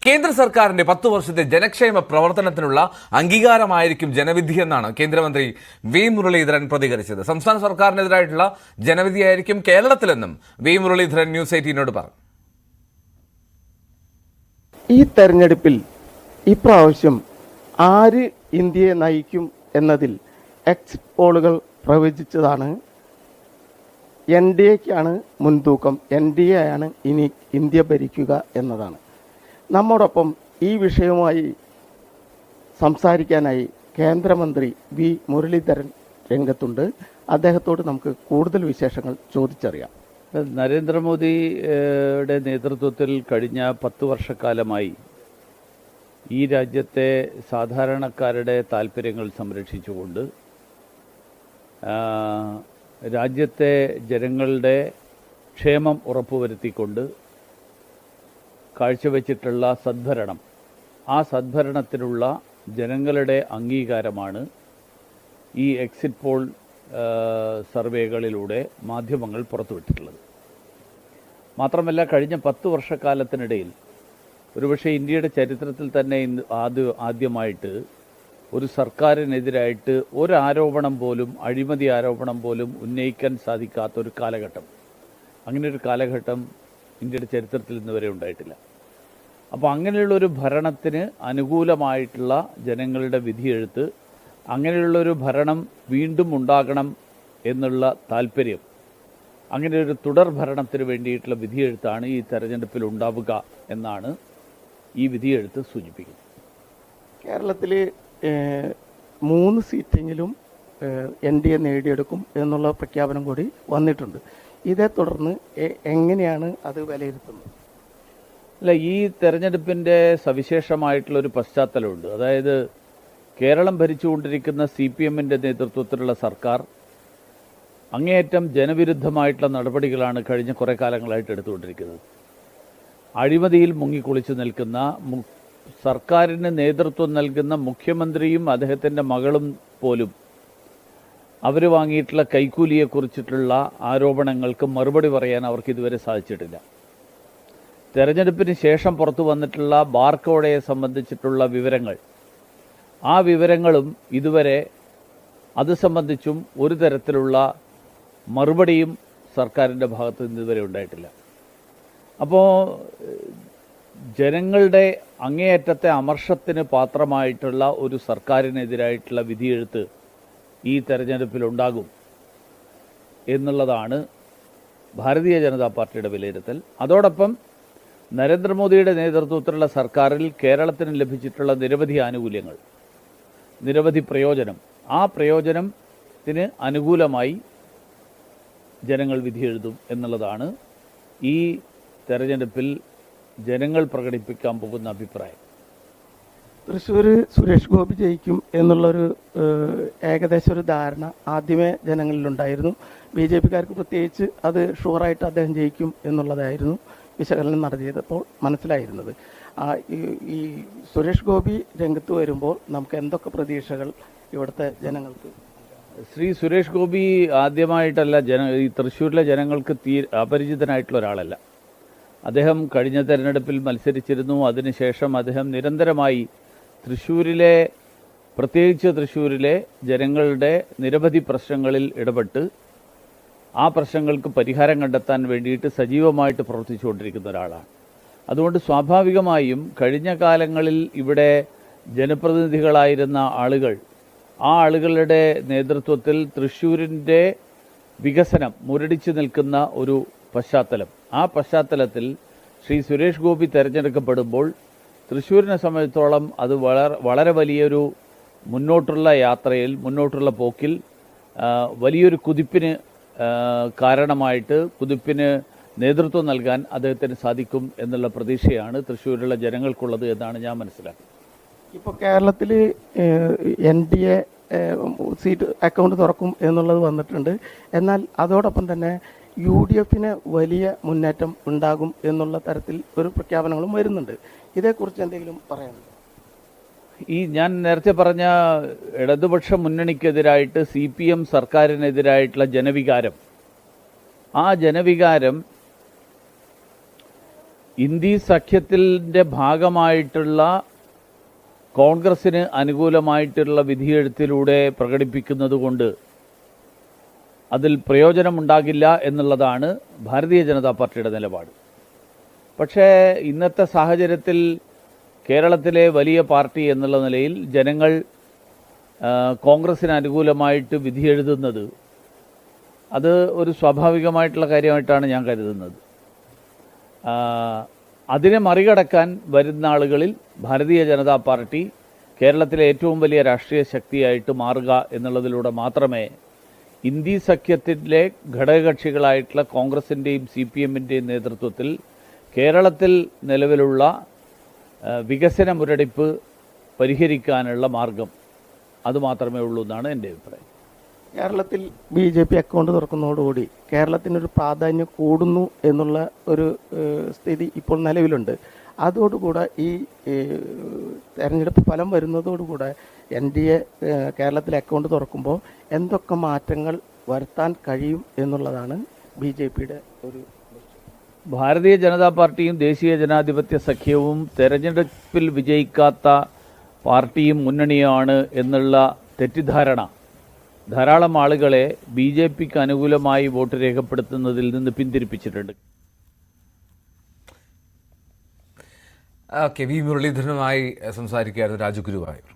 കേന്ദ്ര സർക്കാരിന്റെ 10 വർഷത്തെ ജനക്ഷേമ പ്രവർത്തനത്തിനുള്ള അംഗീകാരമായിരിക്കും ജനവിധി എന്നാണ് കേന്ദ്രമന്ത്രി വി മുരളീധരൻ പ്രതികരിച്ചത്. സംസ്ഥാന സർക്കാരിനെതിരായിട്ടുള്ള ജനവിധിയായിരിക്കും കേരളത്തിലെന്നും വി മുരളീധരൻ ന്യൂസ് 18 പറഞ്ഞു. ഈ തെരഞ്ഞെടുപ്പിൽ ഇപ്രാവശ്യം ആര് ഇന്ത്യയെ നയിക്കും എന്നതിൽ എക്സിറ്റ് പോളുകൾ പ്രവചിച്ചതാണ് NDAക്കാണ് മുൻതൂക്കം, NDA ആണ് ഇനി ഇന്ത്യ ഭരിക്കുക എന്നതാണ്. നമ്മോടൊപ്പം ഈ വിഷയവുമായി സംസാരിക്കാനായി കേന്ദ്രമന്ത്രി വി മുരളീധരൻ രംഗത്തുണ്ട്. അദ്ദേഹത്തോട് നമുക്ക് കൂടുതൽ വിശേഷങ്ങൾ ചോദിച്ചറിയാം. നരേന്ദ്രമോദിയുടെ നേതൃത്വത്തിൽ കഴിഞ്ഞ 10 വർഷക്കാലമായി ഈ രാജ്യത്തെ സാധാരണക്കാരുടെ താൽപ്പര്യങ്ങൾ സംരക്ഷിച്ചുകൊണ്ട് രാജ്യത്തെ ജനങ്ങളുടെ ക്ഷേമം ഉറപ്പുവരുത്തിക്കൊണ്ട് കാഴ്ചവെച്ചിട്ടുള്ള സദ്ഭരണം, ആ സദ്ഭരണത്തിനുള്ള ജനങ്ങളുടെ അംഗീകാരമാണ് ഈ എക്സിറ്റ് പോൾ സർവേകളിലൂടെ മാധ്യമങ്ങൾ പുറത്തുവിട്ടിട്ടുള്ളത്. മാത്രമല്ല, കഴിഞ്ഞ 10 വർഷക്കാലത്തിനിടയിൽ ഒരുപക്ഷെ ഇന്ത്യയുടെ ചരിത്രത്തിൽ തന്നെ ആദ്യമായിട്ട് ഒരു സർക്കാരിനെതിരായിട്ട് ഒരു ആരോപണം പോലും, അഴിമതി ആരോപണം പോലും ഉന്നയിക്കാൻ സാധിക്കാത്തൊരു കാലഘട്ടം, അങ്ങനെ ഒരു കാലഘട്ടം ഇന്ത്യയുടെ ചരിത്രത്തിൽ ഇന്ന് വരെ ഉണ്ടായിട്ടില്ല. അപ്പോൾ അങ്ങനെയുള്ളൊരു ഭരണത്തിന് അനുകൂലമായിട്ടുള്ള ജനങ്ങളുടെ വിധിയെഴുത്ത്, അങ്ങനെയുള്ളൊരു ഭരണം വീണ്ടും ഉണ്ടാകണം എന്നുള്ള താല്പര്യം, അങ്ങനെ ഒരു തുടർ ഭരണത്തിന് വേണ്ടിയിട്ടുള്ള വിധിയെഴുത്താണ് ഈ തെരഞ്ഞെടുപ്പിൽ ഉണ്ടാവുക എന്നാണ് ഈ വിധിയെഴുത്ത് സൂചിപ്പിക്കുന്നത്. കേരളത്തിൽ 3 സീറ്റെങ്കിലും NDA നേടിയെടുക്കും എന്നുള്ള പ്രഖ്യാപനം കൂടി വന്നിട്ടുണ്ട്. ഇതേ തുടർന്ന് എങ്ങനെയാണ് അത് വിലയിരുത്തുന്നത്? അല്ല, ഈ തെരഞ്ഞെടുപ്പിൻ്റെ സവിശേഷമായിട്ടുള്ളൊരു പശ്ചാത്തലമുണ്ട്. അതായത് കേരളം ഭരിച്ചുകൊണ്ടിരിക്കുന്ന CPMൻ്റെ നേതൃത്വത്തിലുള്ള സർക്കാർ അങ്ങേയറ്റം ജനവിരുദ്ധമായിട്ടുള്ള നടപടികളാണ് കഴിഞ്ഞ കുറേ കാലങ്ങളായിട്ട് എടുത്തുകൊണ്ടിരിക്കുന്നത്. അഴിമതിയിൽ മുങ്ങിക്കുളിച്ചു നിൽക്കുന്ന സർക്കാരിന് നേതൃത്വം നൽകുന്ന മുഖ്യമന്ത്രിയും അദ്ദേഹത്തിൻ്റെ മകളും പോലും അവർ വാങ്ങിയിട്ടുള്ള കൈക്കൂലിയെക്കുറിച്ചിട്ടുള്ള ആരോപണങ്ങൾക്ക് മറുപടി പറയാൻ അവർക്ക് ഇതുവരെ സാധിച്ചിട്ടില്ല. തെരഞ്ഞെടുപ്പിന് ശേഷം പുറത്തു വന്നിട്ടുള്ള ബാർക്കോഴയെ സംബന്ധിച്ചിട്ടുള്ള വിവരങ്ങൾ, ആ വിവരങ്ങളും ഇതുവരെ അത് സംബന്ധിച്ചും ഒരു തരത്തിലുള്ള മറുപടിയും സർക്കാരിൻ്റെ ഭാഗത്ത് നിന്ന് ഇതുവരെ ഉണ്ടായിട്ടില്ല. അപ്പോൾ ജനങ്ങളുടെ അങ്ങേയറ്റത്തെ അമർഷത്തിന് പാത്രമായിട്ടുള്ള ഒരു സർക്കാരിനെതിരായിട്ടുള്ള വിധിയെഴുത്ത് ഈ തെരഞ്ഞെടുപ്പിലുണ്ടാകും എന്നുള്ളതാണ് ഭാരതീയ ജനതാ പാർട്ടിയുടെ വിലയിരുത്തൽ. അതോടൊപ്പം നരേന്ദ്രമോദിയുടെ നേതൃത്വത്തിലുള്ള സർക്കാരിൽ കേരളത്തിന് ലഭിച്ചിട്ടുള്ള നിരവധി ആനുകൂല്യങ്ങൾ, നിരവധി പ്രയോജനം, ആ പ്രയോജനത്തിന് അനുകൂലമായി ജനങ്ങൾ വിധിയെഴുതും എന്നുള്ളതാണ് ഈ തെരഞ്ഞെടുപ്പിൽ ജനങ്ങൾ പ്രകടിപ്പിക്കാൻ പോകുന്ന അഭിപ്രായം. തൃശ്ശൂർ സുരേഷ് ഗോപി ജയിക്കും എന്നുള്ളൊരു ഏകദേശം ഒരു ധാരണ ആദ്യമേ ജനങ്ങളിലുണ്ടായിരുന്നു. BJPക്കാർക്ക് പ്രത്യേകിച്ച് അത് ഷുവറായിട്ട് അദ്ദേഹം ജയിക്കും എന്നുള്ളതായിരുന്നു വിശകലനം നടത്തിയപ്പോൾ മനസ്സിലായിരുന്നത്. ഈ സുരേഷ് ഗോപി രംഗത്ത് വരുമ്പോൾ നമുക്ക് എന്തൊക്കെ പ്രതീക്ഷകൾ ഇവിടുത്തെ ജനങ്ങൾക്ക്? ശ്രീ സുരേഷ് ഗോപി ആദ്യമായിട്ടല്ല ഈ തൃശ്ശൂരിലെ ജനങ്ങൾക്ക് അപരിചിതനായിട്ടുള്ള ഒരാളല്ല. അദ്ദേഹം കഴിഞ്ഞ തെരഞ്ഞെടുപ്പിൽ മത്സരിച്ചിരുന്നു. അതിനുശേഷം അദ്ദേഹം നിരന്തരമായി പ്രത്യേകിച്ച് തൃശ്ശൂരിലെ ജനങ്ങളുടെ നിരവധി പ്രശ്നങ്ങളിൽ ഇടപെട്ട് ആ പ്രശ്നങ്ങൾക്ക് പരിഹാരം കണ്ടെത്താൻ വേണ്ടിയിട്ട് സജീവമായിട്ട് പ്രവർത്തിച്ചുകൊണ്ടിരിക്കുന്ന ഒരാളാണ്. അതുകൊണ്ട് സ്വാഭാവികമായും കഴിഞ്ഞ കാലങ്ങളിൽ ഇവിടെ ജനപ്രതിനിധികളായിരുന്ന ആളുകൾ, ആ ആളുകളുടെ നേതൃത്വത്തിൽ തൃശ്ശൂരിൻ്റെ വികസനം മുരടിച്ചു നിൽക്കുന്ന ഒരു പശ്ചാത്തലം, ആ പശ്ചാത്തലത്തിൽ ശ്രീ സുരേഷ് ഗോപി തിരഞ്ഞെടുക്കപ്പെടുമ്പോൾ തൃശ്ശൂരിനെ സംബന്ധിച്ചോളം അത് വളരെ വലിയൊരു മുന്നോട്ടുള്ള യാത്രയിൽ, മുന്നോട്ടുള്ള പോക്കിൽ വലിയൊരു കുതിപ്പിന് കാരണമായിട്ട്, കുതിപ്പിന് നേതൃത്വം നൽകാൻ അദ്ദേഹത്തിന് സാധിക്കും എന്നുള്ള പ്രതീക്ഷയാണ് തൃശ്ശൂരിലുള്ള ജനങ്ങൾക്കുള്ളത് എന്നാണ് ഞാൻ മനസ്സിലാക്കുന്നത്. ഇപ്പോൾ കേരളത്തിൽ NDA സീറ്റ് അക്കൗണ്ട് തുറക്കും എന്നുള്ളത് വന്നിട്ടുണ്ട്. എന്നാൽ അതോടൊപ്പം തന്നെ UDFന് വലിയ മുന്നേറ്റം ഉണ്ടാകും എന്നുള്ള തരത്തിൽ ഒരു പ്രഖ്യാപനങ്ങളും വരുന്നുണ്ട്. ഇതേക്കുറിച്ച് എന്തെങ്കിലും പറയാനുണ്ടോ? ഈ ഞാൻ നേരത്തെ പറഞ്ഞ ഇടതുപക്ഷ മുന്നണിക്കെതിരായിട്ട് CPM സർക്കാരിനെതിരായിട്ടുള്ള ജനവികാരം, ആ ജനവികാരം ഇന്ത്യ സഖ്യത്തിൻ്റെ ഭാഗമായിട്ടുള്ള കോൺഗ്രസിന് അനുകൂലമായിട്ടുള്ള വിധിയെഴുത്തിലൂടെ പ്രകടിപ്പിക്കുന്നത് കൊണ്ട് അതിൽ പ്രയോജനമുണ്ടാകില്ല എന്നുള്ളതാണ് ഭാരതീയ ജനതാ പാർട്ടിയുടെ നിലപാട്. പക്ഷേ ഇന്നത്തെ സാഹചര്യത്തിൽ കേരളത്തിലെ വലിയ പാർട്ടി എന്നുള്ള നിലയിൽ ജനങ്ങൾ കോൺഗ്രസിന് അനുകൂലമായിട്ട് വിധിയെഴുതുന്നത് അത് ഒരു സ്വാഭാവികമായിട്ടുള്ള കാര്യമായിട്ടാണ് ഞാൻ കരുതുന്നത്. അതിനെ മറികടക്കാൻ വരുന്ന ആളുകളിൽ ഭാരതീയ ജനതാ പാർട്ടി കേരളത്തിലെ ഏറ്റവും വലിയ രാഷ്ട്രീയ ശക്തിയായിട്ട് മാറുക എന്നുള്ളതിലൂടെ മാത്രമേ ഇന്ത്യ സഖ്യത്തിലെ ഘടകകക്ഷികളായിട്ടുള്ള കോൺഗ്രസിൻ്റെയും CPM-ൻ്റെയും നേതൃത്വത്തിൽ കേരളത്തിൽ നിലവിലുള്ള വികസന മുരടിപ്പ് പരിഹരിക്കാനുള്ള മാർഗം അതുമാത്രമേ ഉള്ളൂ എന്നാണ് എൻ്റെ അഭിപ്രായം. കേരളത്തിൽ BJP അക്കൗണ്ട് തുറക്കുന്നതോടുകൂടി കേരളത്തിനൊരു പ്രാധാന്യം കൂടുന്നു എന്നുള്ള ഒരു സ്ഥിതി ഇപ്പോൾ നിലവിലുണ്ട്. അതോടുകൂടെ ഈ തെരഞ്ഞെടുപ്പ് ഫലം വരുന്നതോടുകൂടെ NDA കേരളത്തിൽ അക്കൗണ്ട് തുറക്കുമ്പോൾ എന്തൊക്കെ മാറ്റങ്ങൾ വരുത്താൻ കഴിയും എന്നുള്ളതാണ് BJPയുടെ ഒരു. ഭാരതീയ ജനതാ പാർട്ടിയും ദേശീയ ജനാധിപത്യ സഖ്യവും തെരഞ്ഞെടുപ്പിൽ വിജയിക്കാത്ത പാർട്ടിയും മുന്നണിയാണ് എന്നുള്ള തെറ്റിദ്ധാരണ ധാരാളം ആളുകളെ BJPക്ക് അനുകൂലമായി വോട്ട് രേഖപ്പെടുത്തുന്നതിൽ നിന്ന് പിന്തിരിപ്പിച്ചിട്ടുണ്ട്. വി മുരളീധരനുമായി സംസാരിക്കുകയായിരുന്നു രാജു ഗുരുവായൂർ.